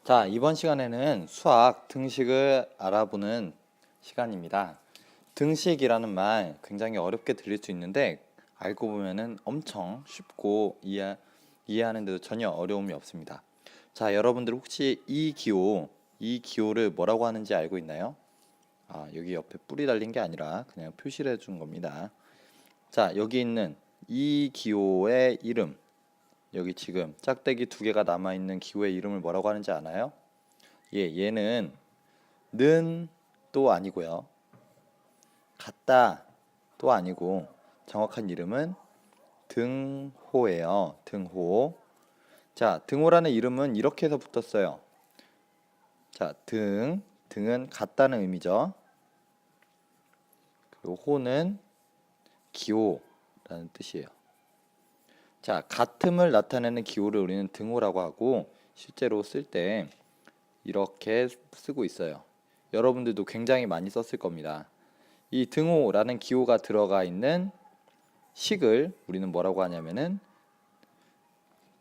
자, 이번 시간에는 수학 등식을 알아보는 시간입니다. 등식이라는 말 굉장히 어렵게 들릴 수 있는데 알고 보면은 엄청 쉽고 이해하는데도 전혀 어려움이 없습니다. 자, 여러분들 혹시 이 기호를 뭐라고 하는지 알고 있나요? 여기 옆에 뿔이 달린 게 아니라 그냥 표시를 해준 겁니다. 자, 여기 있는 이 기호의 이름, 여기 지금 짝대기 두 개가 남아있는 기호의 이름을 뭐라고 하는지 아나요? 얘는 는 또 아니고요. 같다 또 아니고 정확한 이름은 등호예요. 등호. 자, 등호라는 이름은 이렇게 해서 붙었어요. 자, 등은 같다는 의미죠. 그리고 호는 기호라는 뜻이에요. 자, 같음을 나타내는 기호를 우리는 등호라고 하고 실제로 쓸 때 이렇게 쓰고 있어요. 여러분들도 굉장히 많이 썼을 겁니다. 이 등호라는 기호가 들어가 있는 식을 우리는 뭐라고 하냐면은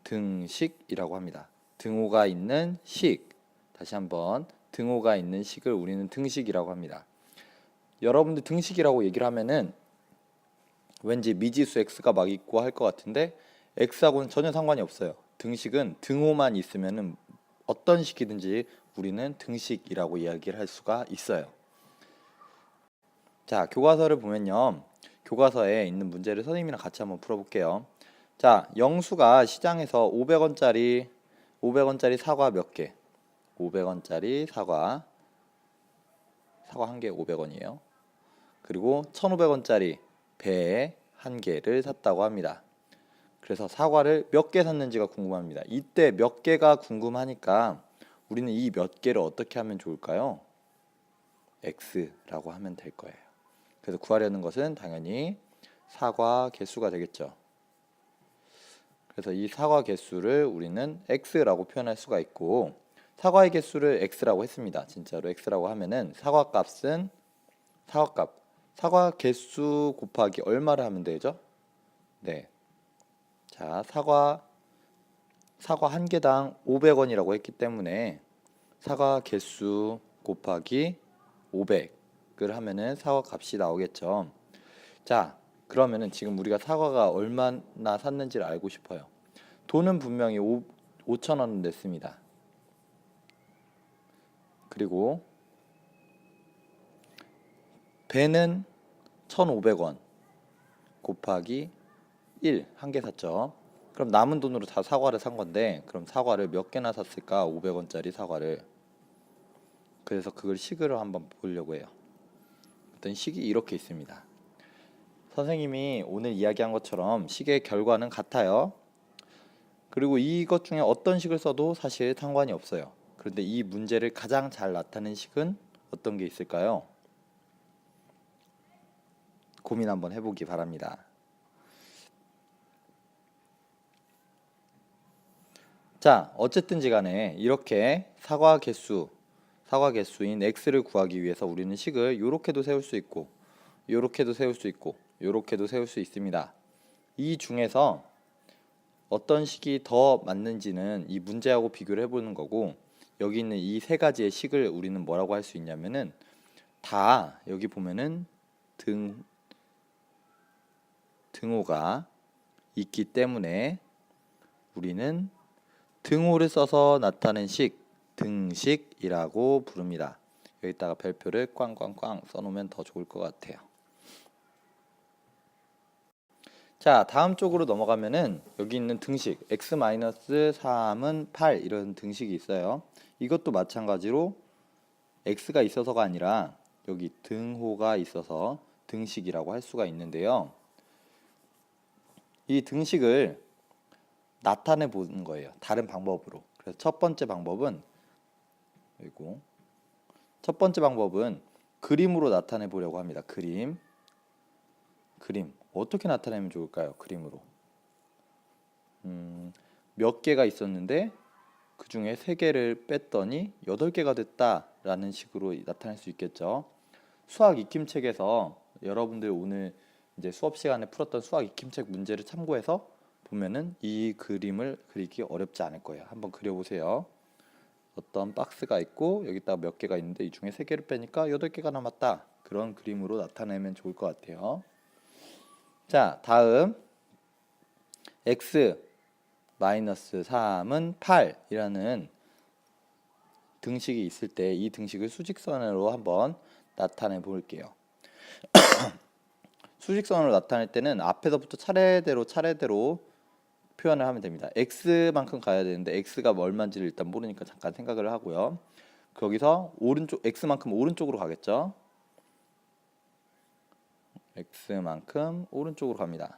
등식이라고 합니다. 등호가 있는 식. 다시 한번 등호가 있는 식을 우리는 등식이라고 합니다. 여러분들 등식이라고 얘기를 하면은 왠지 미지수 x가 막 있고 할 것 같은데 x하고는 전혀 상관이 없어요. 등식은 등호만 있으면은 어떤 식이든지 우리는 등식이라고 이야기를 할 수가 있어요. 자, 교과서를 보면요. 교과서에 있는 문제를 선생님이랑 같이 한번 풀어볼게요. 자, 영수가 시장에서 500원짜리 사과 몇 개? 500원짜리 사과 한 개 500원이에요. 그리고 1,500원짜리 배 한 개를 샀다고 합니다. 그래서 사과를 몇 개 샀는지가 궁금합니다. 이때 몇 개가 궁금하니까 우리는 이 몇 개를 어떻게 하면 좋을까요? x라고 하면 될 거예요. 그래서 구하려는 것은 당연히 사과 개수가 되겠죠. 그래서 이 사과 개수를 우리는 x라고 표현할 수가 있고 사과의 개수를 x라고 했습니다. 진짜로 x라고 하면은 사과 개수 곱하기 얼마를 하면 되죠? 네. 자, 사과 한 개당 500원이라고 했기 때문에 사과 개수 곱하기 500을 하면은 사과 값이 나오겠죠. 자, 그러면은 지금 우리가 사과가 얼마나 샀는지를 알고 싶어요. 돈은 분명히 5,000원을 냈습니다. 그리고 배는 1,500원 곱하기 1, 한 개 샀죠. 그럼 남은 돈으로 다 사과를 산 건데 그럼 사과를 몇 개나 샀을까? 500원짜리 사과를. 그래서 그걸 식으로 한번 보려고 해요. 어떤 식이 이렇게 있습니다. 선생님이 오늘 이야기한 것처럼 식의 결과는 같아요. 그리고 이것 중에 어떤 식을 써도 사실 상관이 없어요. 그런데 이 문제를 가장 잘 나타낸 식은 어떤 게 있을까요? 고민 한번 해보기 바랍니다. 자, 어쨌든지 간에 이렇게 사과 개수인 x를 구하기 위해서 우리는 식을 요렇게도 세울 수 있고 요렇게도 세울 수 있고 요렇게도 세울 수 있습니다. 이 중에서 어떤 식이 더 맞는지는 이 문제하고 비교를 해보는 거고 여기 있는 이 세 가지의 식을 우리는 뭐라고 할 수 있냐면은 다 여기 보면은 등호가 있기 때문에 우리는 등호를 써서 나타낸 식, 등식이라고 부릅니다. 여기다가 별표를 꽝꽝꽝 써놓으면 더 좋을 것 같아요. 자, 다음 쪽으로 넘어가면은 여기 있는 등식 x-3은 8 이런 등식이 있어요. 이것도 마찬가지로 x가 있어서가 아니라 여기 등호가 있어서 등식이라고 할 수가 있는데요. 이 등식을 나타내 보는 거예요. 다른 방법으로. 그래서 첫 번째 방법은 그림으로 나타내 보려고 합니다. 그림 어떻게 나타내면 좋을까요? 그림으로 몇 개가 있었는데 그 중에 3개를 뺐더니 8개가 됐다라는 식으로 나타낼 수 있겠죠. 수학 익힘책에서 여러분들 오늘 이제 수업 시간에 풀었던 수학 익힘책 문제를 참고해서 보면은 이 그림을 그리기 어렵지 않을 거예요. 한번 그려보세요. 어떤 박스가 있고 여기다가 몇 개가 있는데 이 중에 3개를 빼니까 8개가 남았다. 그런 그림으로 나타내면 좋을 것 같아요. 자, 다음 x 마이너스 3은 8이라는 등식이 있을 때 이 등식을 수직선으로 한번 나타내 볼게요. 수직선으로 나타낼 때는 앞에서부터 차례대로 표현을 하면 됩니다. x만큼 가야 되는데 x가 얼마인지를 일단 모르니까 잠깐 생각을 하고요. 거기서 오른쪽 x만큼 오른쪽으로 가겠죠. x만큼 오른쪽으로 갑니다.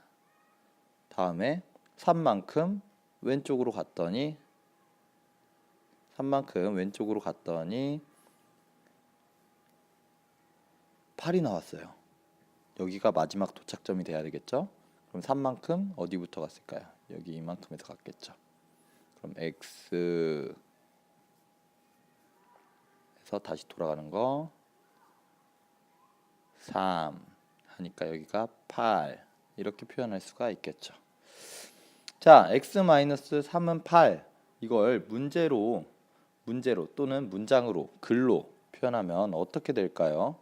다음에 3만큼 왼쪽으로 갔더니 8이 나왔어요. 여기가 마지막 도착점이 돼야 되겠죠. 그럼 3만큼 어디부터 갔을까요? 여기 이만큼에서 갔겠죠. 그럼 x에서 다시 돌아가는 거 3 하니까 여기가 8 이렇게 표현할 수가 있겠죠. 자, x-3은 8 이걸 문제로 또는 문장으로 글로 표현하면 어떻게 될까요?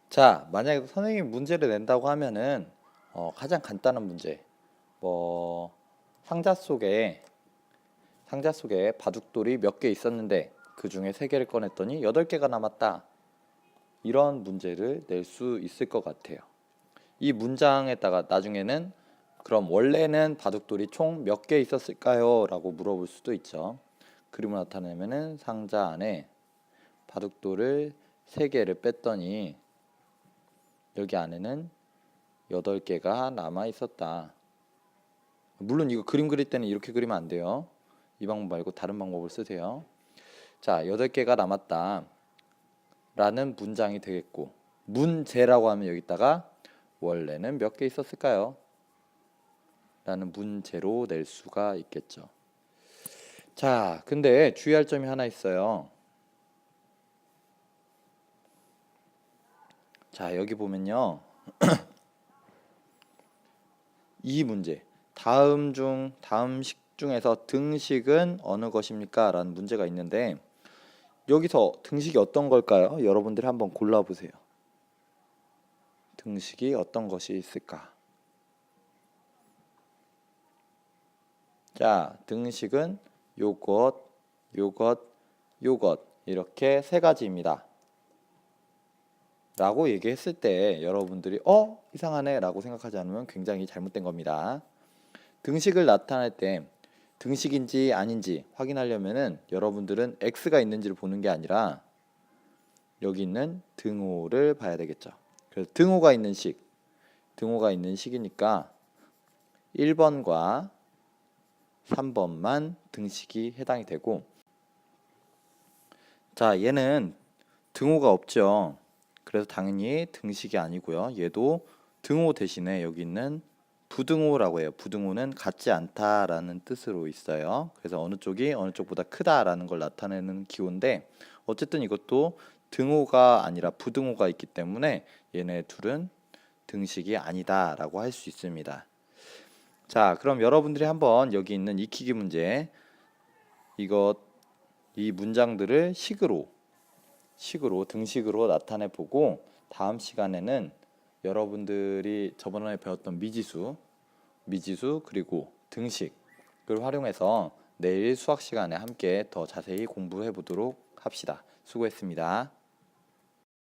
자, 만약에 선생님이 문제를 낸다고 하면은 가장 간단한 문제 상자 속에 바둑돌이 몇 개 있었는데 그 중에 3개를 꺼냈더니 8개가 남았다. 이런 문제를 낼 수 있을 것 같아요. 이 문장에다가 나중에는 그럼 원래는 바둑돌이 총 몇 개 있었을까요? 라고 물어볼 수도 있죠. 그림을 나타내면은 상자 안에 바둑돌을 3개를 뺐더니 여기 안에는 8개가 남아 있었다. 물론 이거 그림 그릴 때는 이렇게 그리면 안 돼요. 이 방법 말고 다른 방법을 쓰세요. 자, 8개가 남았다 라는 문장이 되겠고, 문제라고 하면 여기다가 원래는 몇 개 있었을까요? 라는 문제로 낼 수가 있겠죠. 자, 근데 주의할 점이 하나 있어요. 자, 여기 보면요. 이 문제, 다음 식 중에서 등식은 어느 것입니까? 라는 문제가 있는데 여기서 등식이 어떤 걸까요? 여러분들이 한번 골라보세요. 등식이 어떤 것이 있을까? 자, 등식은 요것, 요것, 요것 이렇게 3가지입니다. 라고 얘기했을 때 여러분들이 이상하네 라고 생각하지 않으면 굉장히 잘못된 겁니다. 등식을 나타낼 때 등식인지 아닌지 확인하려면은 여러분들은 x가 있는지를 보는 게 아니라 여기 있는 등호를 봐야 되겠죠. 그래서 등호가 있는 식이니까 1번과 3번만 등식이 해당이 되고, 자, 얘는 등호가 없죠. 그래서 당연히 등식이 아니고요. 얘도 등호 대신에 여기 있는 부등호라고 해요. 부등호는 같지 않다라는 뜻으로 있어요. 그래서 어느 쪽이 어느 쪽보다 크다라는 걸 나타내는 기호인데 어쨌든 이것도 등호가 아니라 부등호가 있기 때문에 얘네 둘은 등식이 아니다라고 할 수 있습니다. 자, 그럼 여러분들이 한번 여기 있는 익히기 문제 이 문장들을 식으로 등식으로 나타내 보고 다음 시간에는 여러분들이 저번에 배웠던 미지수 그리고 등식을 활용해서 내일 수학 시간에 함께 더 자세히 공부해 보도록 합시다. 수고했습니다.